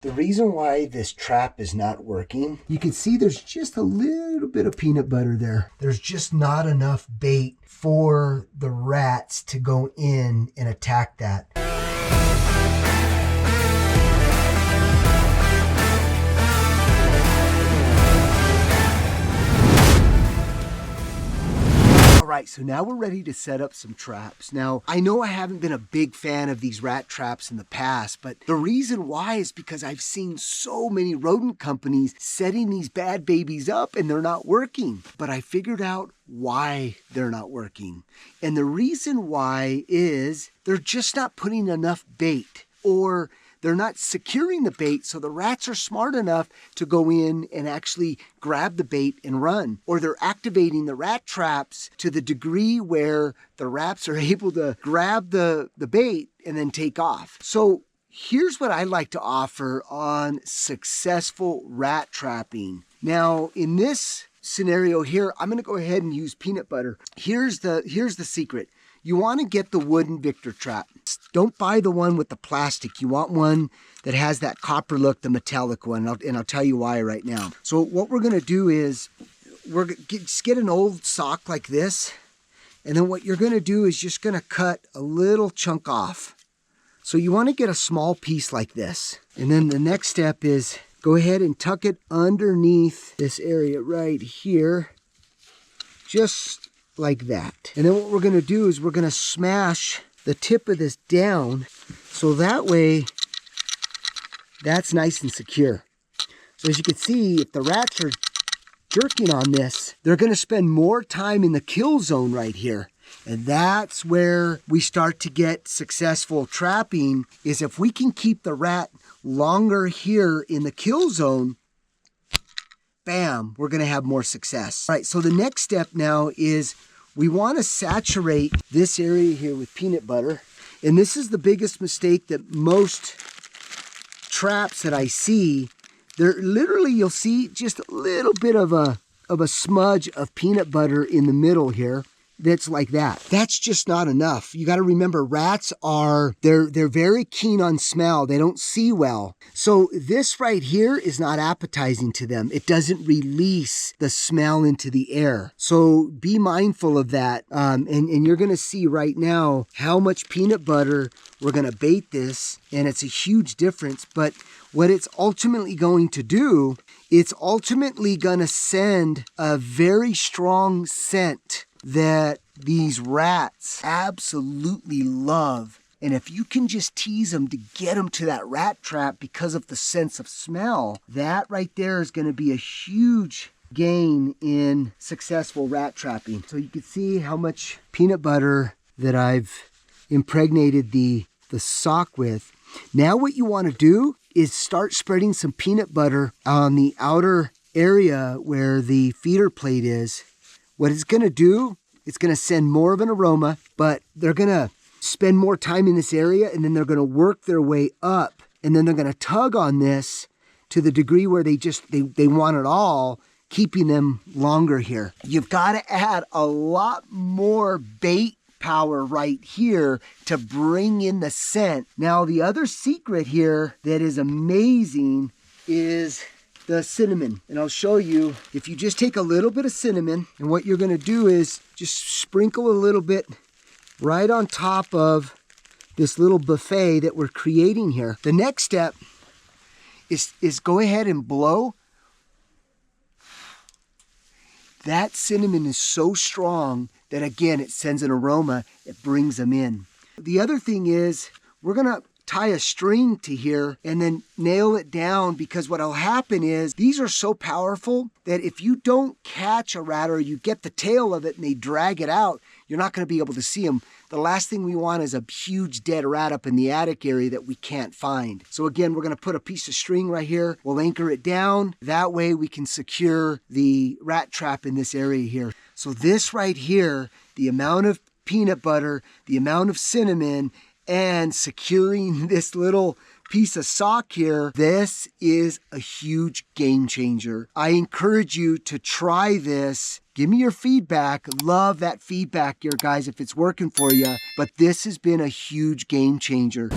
The reason why this trap is not working, you can see there's just a little bit of peanut butter there. There's just not enough bait for the rats to go in and attack that. Alright, so now we're ready to set up some traps. Now, I know I haven't been a big fan of these rat traps in the past, but the reason why is because I've seen so many rodent companies setting these bad babies up and they're not working. But I figured out why they're not working. And the reason why is they're just not putting enough bait, or they're not securing the bait so the rats are smart enough to go in and actually grab the bait and run. Or they're activating the rat traps to the degree where the rats are able to grab the bait and then take off. So here's what I like to offer on successful rat trapping. Now, in this scenario here, I'm gonna go ahead and use peanut butter. Here's the secret. You want to get the wooden Victor trap. Don't buy the one with the plastic. You want one that has that copper look, the metallic one, and I'll tell you why right now. So what we're going to do is just get an old sock like this, and then what you're going to do is just going to cut a little chunk off. So you want to get a small piece like this. And then the next step is go ahead and tuck it underneath this area right here, just like that. And then what we're going to do is we're going to smash the tip of this down so that way that's nice and secure. So as you can see, if the rats are jerking on this, they're going to spend more time in the kill zone right here. And that's where we start to get successful trapping, is if we can keep the rat longer here in the kill zone, bam, we're going to have more success. All right, so the next step now is we want to saturate this area here with peanut butter. And this is the biggest mistake that most traps that I see, they're literally, you'll see just a little bit of a smudge of peanut butter in the middle here. That's like that. That's just not enough. You got to remember, rats they're very keen on smell. They don't see well. So this right here is not appetizing to them. It doesn't release the smell into the air. So be mindful of that. And you're going to see right now how much peanut butter we're going to bait this. And it's a huge difference. But what it's ultimately going to do, it's ultimately going to send a very strong scent that these rats absolutely love. And if you can just tease them to get them to that rat trap because of the sense of smell, that right there is going to be a huge gain in successful rat trapping. So you can see how much peanut butter that I've impregnated the sock with. Now what you want to do is start spreading some peanut butter on the outer area where the feeder plate is. What it's going to do, it's going to send more of an aroma, but they're going to spend more time in this area, and then they're going to work their way up, and then they're going to tug on this to the degree where they want it all, keeping them longer here. You've got to add a lot more bait power right here to bring in the scent. Now, the other secret here that is amazing is the cinnamon. And I'll show you, if you just take a little bit of cinnamon, and what you're going to do is just sprinkle a little bit right on top of this little buffet that we're creating here. The next step is go ahead and blow. That cinnamon is so strong that, again, it sends an aroma, it brings them in. The other thing is, we're going to tie a string to here and then nail it down, because what'll happen is these are so powerful that if you don't catch a rat or you get the tail of it and they drag it out, you're not going to be able to see them. The last thing we want is a huge dead rat up in the attic area that we can't find. So again, we're going to put a piece of string right here. We'll anchor it down. That way we can secure the rat trap in this area here. So this right here, the amount of peanut butter, the amount of cinnamon, and securing this little piece of sock here, this is a huge game changer. I encourage you to try this. Give me your feedback. Love that feedback here, guys, if it's working for you. But this has been a huge game changer.